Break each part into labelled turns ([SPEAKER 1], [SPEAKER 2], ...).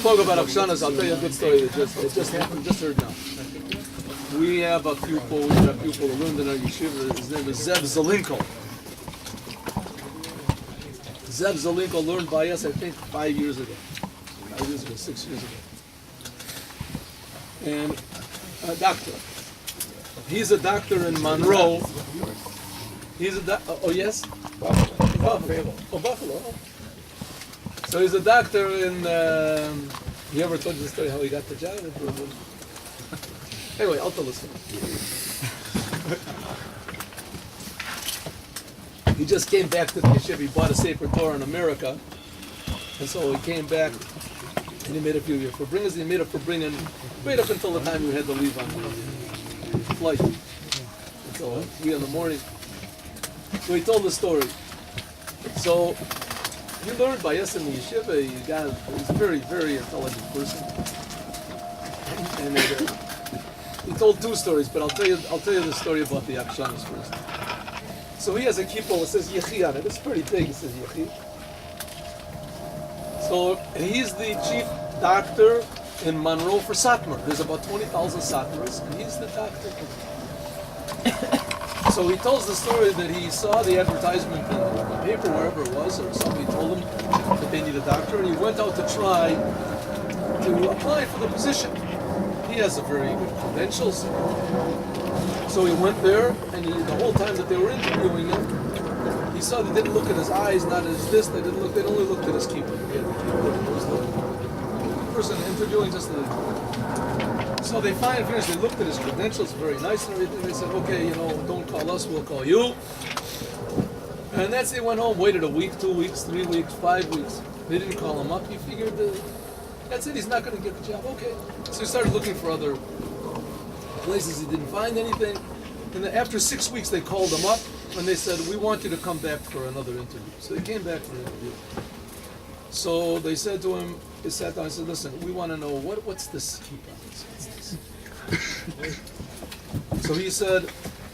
[SPEAKER 1] spoke about Akshanas, I'll tell you a good story that just happened, just heard now. We have a pupil who learned in our yeshiva. His name is Zev Zelinko. Zev Zelinko learned by us, I think, 5 years ago. 5 years ago, 6 years ago. And a doctor. He's a doctor in Monroe. He's a oh yes? Buffalo. Oh, Buffalo. So he's a doctor in, he ever told you the story how he got the job? Anyway, I'll tell the story. He just came back to the yeshiva. He bought a Sefer Torah in America. And so he came back and he made a few years for Farbrengen. He made a Farbrengen right up until the time we had to leave on the flight. And so 3 in the morning. So he told the story. So he learned by us in the yeshiva. He's a very, very intelligent person. And he told 2 stories, but I'll tell you the story about the Akshanas first. So he has a kippah that says Yechi on it. It's pretty big. It says Yechi. So he's the chief doctor in Monroe for Satmar. There's about 20,000 Satmars, and he's the doctor. So he tells the story that he saw the advertisement in the paper, wherever it was, or somebody told him that they need a doctor, and he went out to try to apply for the position. He has a very good credentials. So he went there, and the whole time that they were interviewing him, he saw they didn't look at his eyes, not at his this, they only looked at his keeper. The person interviewing just so they finished, they looked at his credentials, very nice and everything. They said, okay, don't call us, we'll call you. And that's it, went home, waited a week, 2 weeks, 3 weeks, 5 weeks. They didn't call him up. He figured, that's it, he's not going to get the job. Okay. So he started looking for other places. He didn't find anything. And then after 6 weeks, they called him up and they said, we want you to come back for another interview. So he came back for an interview. So they said to him, he sat down and said, listen, we want to know, what's this kippah? So he said,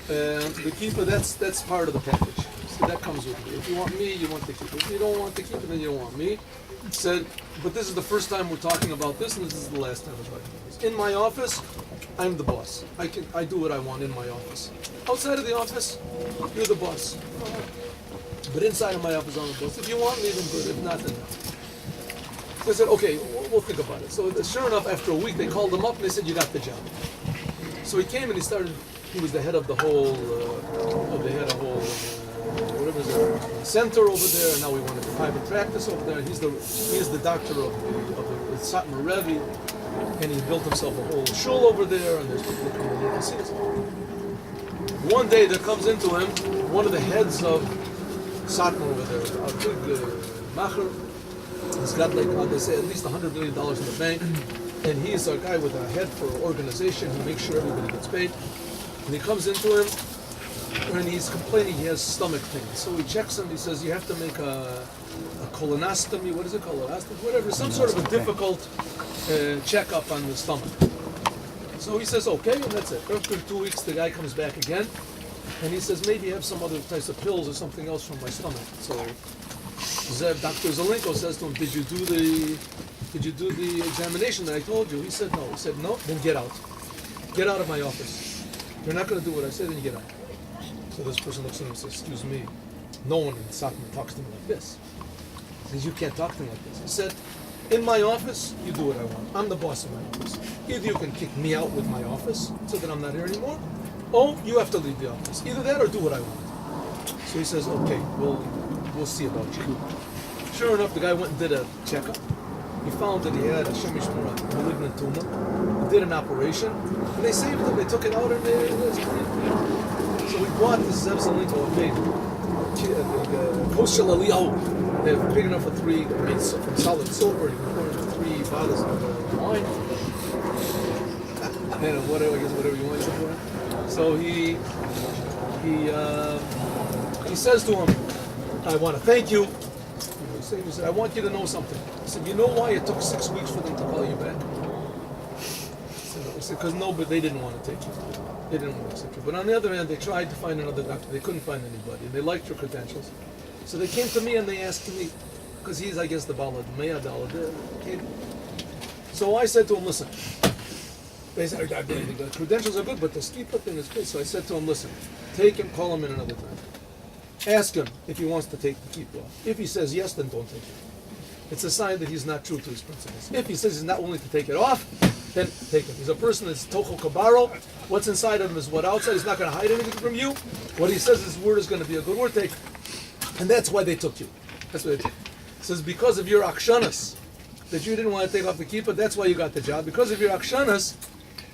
[SPEAKER 1] the kippah, that's part of the package. So that comes with me. If you want me, you want the kippah. If you don't want the kippah, then you don't want me. He said, but this is the first time we're talking about this, and this is the last time we're talking about this. In my office, I'm the boss. I do what I want in my office. Outside of the office, you're the boss. But inside of my office, I'm the boss. If you want me, then good. If not, then no. So I said, okay, we'll think about it. So sure enough, after a week, they called him up and they said, you got the job. So he came and he was the head of the whole, whatever is it, center over there, and now we wanted a private practice over there. He's the doctor of the Satmar Rebbe, and he built himself a whole shul over there, and there's people coming in to see us. One day there comes into him one of the heads of Satmar over there, a big macher. He's got, like they say, at least $100 million in the bank, and he's a guy with a head for organization. He makes sure everybody gets paid. And he comes into him, and he's complaining he has stomach pain. So he checks him. He says, you have to make a colonostomy. What is it, colonoscopy? Whatever, some sort of a difficult checkup on the stomach. So he says, okay, and that's it. After 2 weeks, the guy comes back again, and he says, maybe I have some other types of pills or something else from my stomach. So Dr. Zelinko says to him, did you do the examination that I told you? He said no. He said no, then get out. Get out of my office. You're not going to do what I said, then you get out. So this person looks at him and says, excuse me, no one in Satmar talks to me like this. He says, you can't talk to me like this. He said, in my office, you do what I want. I'm the boss of my office. Either you can kick me out with my office so that I'm not here anymore, or you have to leave the office. Either that or do what I want. So he says, okay, we'll see about you. Sure enough, the guy went and did a checkup. He found that he had a malignant tumor. He did an operation, and they saved him. They took it out, and it was clean. So we bought this Zev Zelinko a big kosher aliyahu. They're big enough for 3, made from solid silver. You can pour into 3 bottles of wine. And whatever you want to pour. So he says to him, I want to thank you. He said, I want you to know something. He said, you know why it took 6 weeks for them to call you back? He said, because but they didn't want to take you. They didn't want to accept you. But on the other hand, they tried to find another doctor. They couldn't find anybody. And they liked your credentials. So they came to me and they asked me, because he's, I guess, the Balad Meya Dalad. So I said to him, listen, they said, the credentials are good, but the skipa thing is good. So I said to him, listen, take him, call him in another time. Ask him if he wants to take the kippah off. If he says yes, then don't take it. It's a sign that he's not true to his principles. If he says he's not willing to take it off, then take it. He's a person that's tocho kabaro. What's inside of him is what outside. He's not going to hide anything from you. What he says, his word is going to be a good word. Take it. And that's why they took you. That's why they took you. It says because of your akshanas, that you didn't want to take off the kippah, that's why you got the job. Because of your akshanas,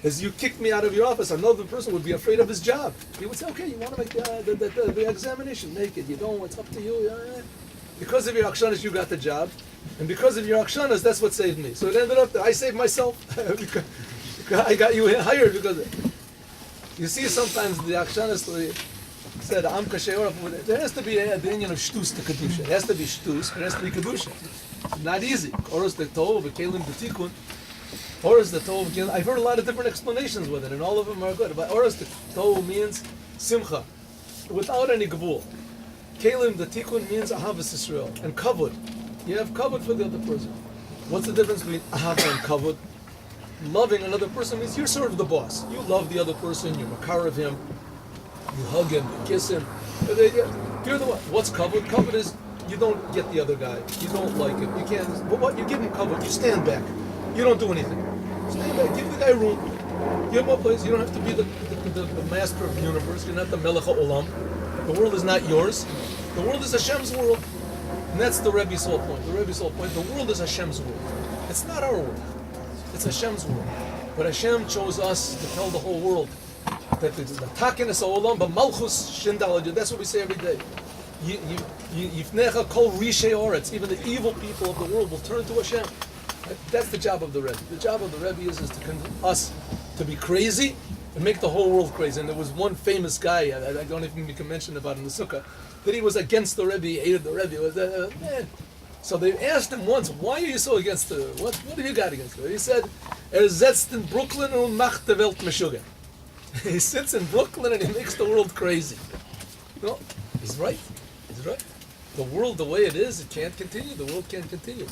[SPEAKER 1] as you kicked me out of your office, another person would be afraid of his job. He would say, okay, you want to make the examination, make it. You don't, it's up to you. Because of your akshanas, you got the job. And because of your akshanas, that's what saved me. So it ended up that I saved myself. I got you hired because you see sometimes the akshanas said, Am kasheor, there has to be the union of shtus to kedusha. It has to be shtus, but it has to be kedusha. It's not easy. Oros the tov, kelim the tikkun. Oros the tov, I've heard a lot of different explanations with it, and all of them are good. But Oros the tov means simcha, without any gavul. Kelim the tikkun means ahavas Yisrael, and kavod. You have kavod for the other person. What's the difference between ahava and kavod? Loving another person means you're sort of the boss. You love the other person, you're makar of him, you hug him, you kiss him. You're the one. What's kavod? Kavod is you don't get the other guy. You don't like him. You can't. But what you give him kavod, you stand back. You don't do anything. Stand back. Give the guy room. Give him a place. You don't have to be the master of the universe. You're not the melech ha'olam. The world is not yours. The world is Hashem's world. And that's the Rebbe's whole point. The Rebbe's whole point, the world is Hashem's world. It's not our world. It's Hashem's world. But Hashem chose us to tell the whole world that the takenes ha'olam, but malchus shindal, that's what we say every day. Yifnecha kol rishei oretz, even the evil people of the world will turn to Hashem. That's the job of the Rebbe. The job of the Rebbe is to convince us to be crazy and make the whole world crazy. And there was one famous guy, I don't even can mention about in the Sukkah, that he was against the Rebbe, he hated the Rebbe. Was, So they asked him once, why are you so against the Rebbe? What have you got against the Rebbe? He said, sitzt in Brooklyn und macht die Welt meshuggah. He sits in Brooklyn and he makes the world crazy. No, he's right. He's right. The world, the way it is, it can't continue. The world can't continue.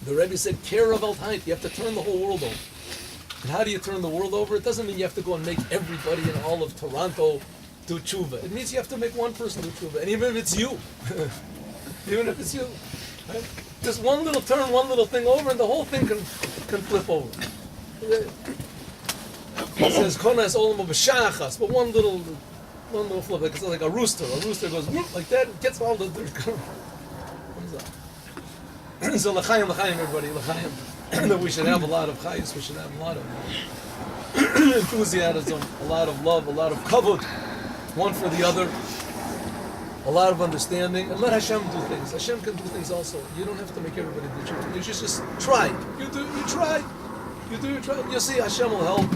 [SPEAKER 1] The Rebbe said, care about height. You have to turn the whole world over. And how do you turn the world over? It doesn't mean you have to go and make everybody in all of Toronto do tshuva. It means you have to make one person do tshuva. And even if it's you, right? Just one little turn, one little thing over, and the whole thing can flip over. It says, Konas olam b'shachas, but one little flip, like it's like a rooster. A rooster goes whoop, like that, it gets all the comes up. So l'chaim, everybody, l'chaim. That we should have a lot of chayis, we should have a lot of enthusiasm, a lot of love, a lot of kavod, one for the other, a lot of understanding, and let Hashem do things. Hashem can do things also. You don't have to make everybody do it. You just try. You try. You'll see Hashem will help.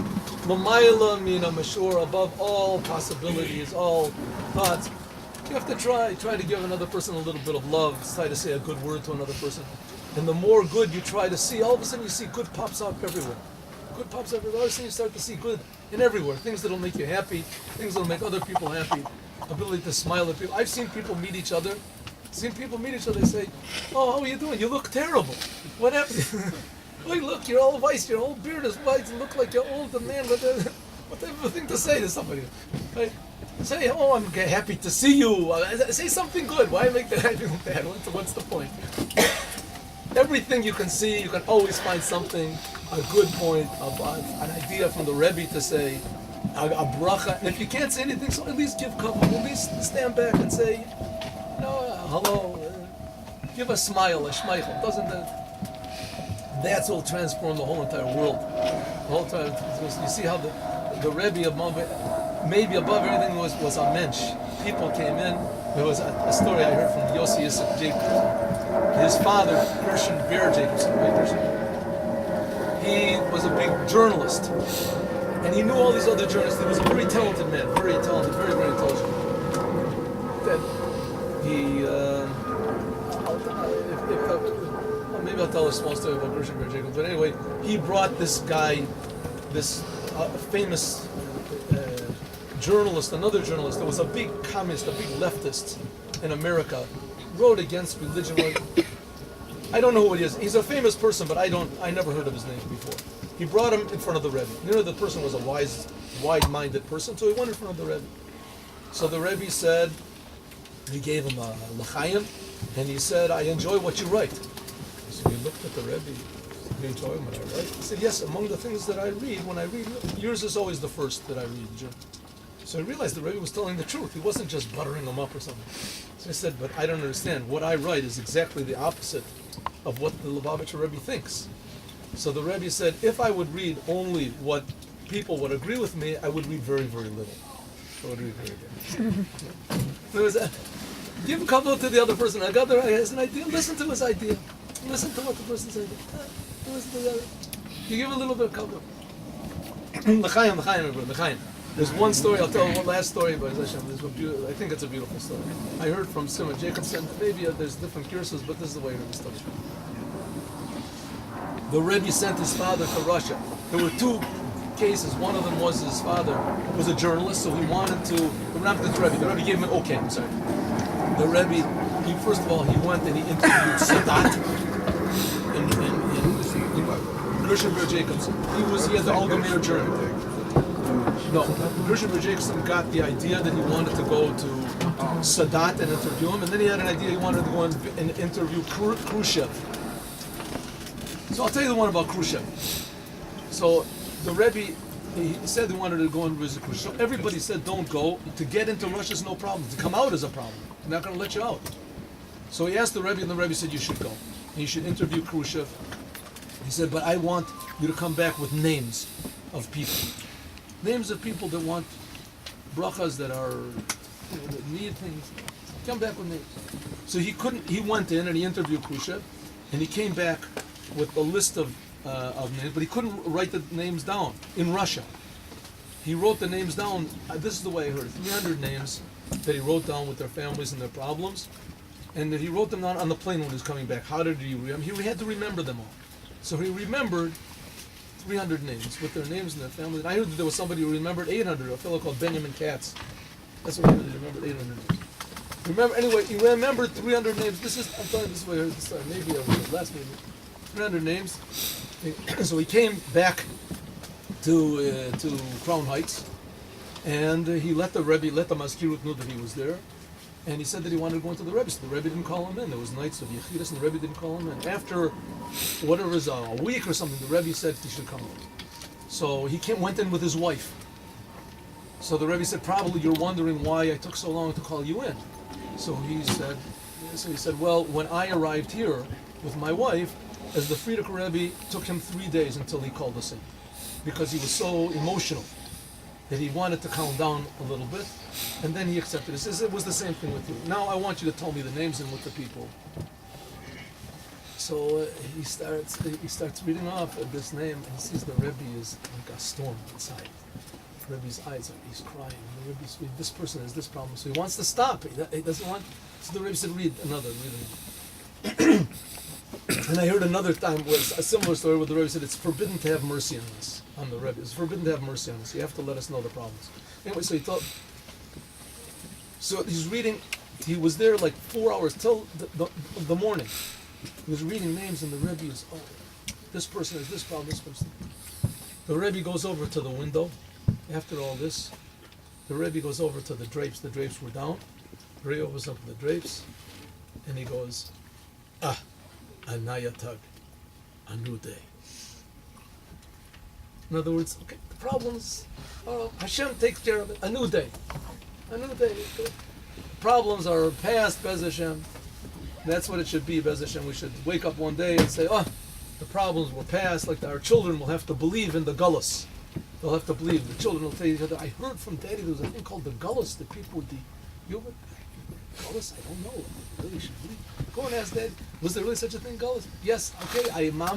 [SPEAKER 1] L'mayla mina mashur, above all possibilities, all thoughts. You have to try to give another person a little bit of love, try to say a good word to another person. And the more good you try to see, all of a sudden you see good pops up everywhere. Good pops up everywhere. All of a sudden you start to see good in everywhere. Things that'll make you happy, things that'll make other people happy, ability to smile at people. I've seen people meet each other. They say, oh, how are you doing? You look terrible. What happened? Oh, look, you're all white, your whole beard is white, you look like you're old, man. What type of thing to say to somebody? Right? Say, oh, I'm happy to see you. Say something good. Why make that happy look bad? What's the point? Everything you can see, you can always find something, a good point, an idea from the Rebbe to say, a bracha. And if you can't say anything, so at least give cover. At least stand back and say, hello. Give a smile, a shmeichel. Doesn't that? That's what will transform the whole entire world. The whole time, you see how the Rebbe maybe above everything was a mensch. People came in. There was a story I heard from Yosef Jacobson. His father, Christian Bear Jacobson, he was a big journalist. And he knew all these other journalists. He was a very talented man, very talented, very, very intelligent. Maybe I'll tell a small story about Christian Bear Jacobson. But anyway, he brought this guy, this famous journalist, another journalist that was a big communist, a big leftist in America, wrote against religion. I don't know who it is. He's a famous person, but I never heard of his name before. He brought him in front of the Rebbe. You know, the person was a wide-minded person, so he went in front of the Rebbe. So the Rebbe said, he gave him a l'chaim, and he said, I enjoy what you write. So he looked at the Rebbe. You enjoy what I write? He said, yes, among the things that I read, when I read, yours is always the first that I read, Jim. So I realized the Rebbe was telling the truth. He wasn't just buttering him up or something. So I said, but I don't understand. What I write is exactly the opposite of what the Lubavitcher Rebbe thinks. So the Rebbe said, if I would read only what people would agree with me, I would read very, very little. I would read very little. Give a couple to the other person. The other has an idea. Listen to his idea. Listen to what the person's idea. Listen to the other. You give a little bit of cover. L'chaim. There's one story, I'll tell one last story about Hashem. I think it's a beautiful story. I heard from Simon Jacobson, maybe there's different curses, but this is the way I heard the story. The Rebbe sent his father to Russia. There were two cases. One of them was his father was a journalist, so he wanted to, the Rebbe gave him an okay, I'm sorry. The Rebbe, first of all, he went and he interviewed Sadat in Gershon Ber Jacobson. He had the Algemeiner journal. No, Gershon Ber Jacobson got the idea that he wanted to go to Sadat and interview him, and then he had an idea he wanted to go and interview Khrushchev. So I'll tell you the one about Khrushchev. So the Rebbe, he said he wanted to go and visit Khrushchev. So everybody said, don't go. To get into Russia is no problem. To come out is a problem. They're not going to let you out. So he asked the Rebbe, and the Rebbe said, you should go. And you should interview Khrushchev. He said, but I want you to come back with names of people. Names of people that want brachas, that that need things. Come back with names. So he went in and he interviewed Khrushchev, and he came back with a list of names, but he couldn't write the names down in Russia. He wrote the names down, this is the way I heard it, 300 names that he wrote down with their families and their problems, and that he wrote them down on the plane when he was coming back. How did he remember? He had to remember them all. So he remembered 300 names with their names and their families. And I heard that there was somebody who remembered 800, a fellow called Benjamin Katz. That's what he remembered, 800 names. Anyway, he remembered 300 names. I'm telling you this way I heard this story. Maybe I was last maybe. 300 names. So he came back to Crown Heights, and he let the Maskirut know that he was there, and he said that he wanted to go into the Rebbe. So the Rebbe didn't call him in. There was nights of Yechidus, and the Rebbe didn't call him in. After whatever is a week or something, the Rebbe said he should come in. So he went in with his wife. So the Rebbe said, probably you're wondering why I took so long to call you in. So he said, well, when I arrived here with my wife, as the Frierdiker Rebbe, took him 3 days until he called us in, because he was so emotional that he wanted to calm down a little bit, and then he accepted it. He says, it was the same thing with you. Now I want you to tell me the names and with the people. So he starts reading off this name, and he sees the Rebbe is like a storm inside. The Rebbe's eyes, he's crying. The Rebbe's, this person has this problem, so he wants to stop. He doesn't want. So the Rebbe said, read another. And I heard another time was a similar story where the Rebbe said, it's forbidden to have mercy on us. On the Rebbe, it's forbidden to have mercy on us. You have to let us know the problems. Anyway, so he thought. So he's reading. He was there like 4 hours till the morning. He was reading names, and the Rebbe is, this person has this problem, this person. The Rebbe goes over to the window. After all this, the Rebbe goes over to the drapes. The drapes were down. The Rebbe opens up the drapes, and he goes, Anaya Tag, a new day. In other words, okay, the problems, Hashem takes care of it. A new day. A new day. The problems are past, Beis Hashem. That's what it should be, Beis Hashem. We should wake up one day and say, the problems were past, like our children will have to believe in the gullus. They'll have to believe. The children will tell each other, I heard from Daddy there was a thing called the gullus, the people with the gullus? I don't know. Really should believe. Go and ask Dad, was there really such a thing, gullus? Yes, okay, Mom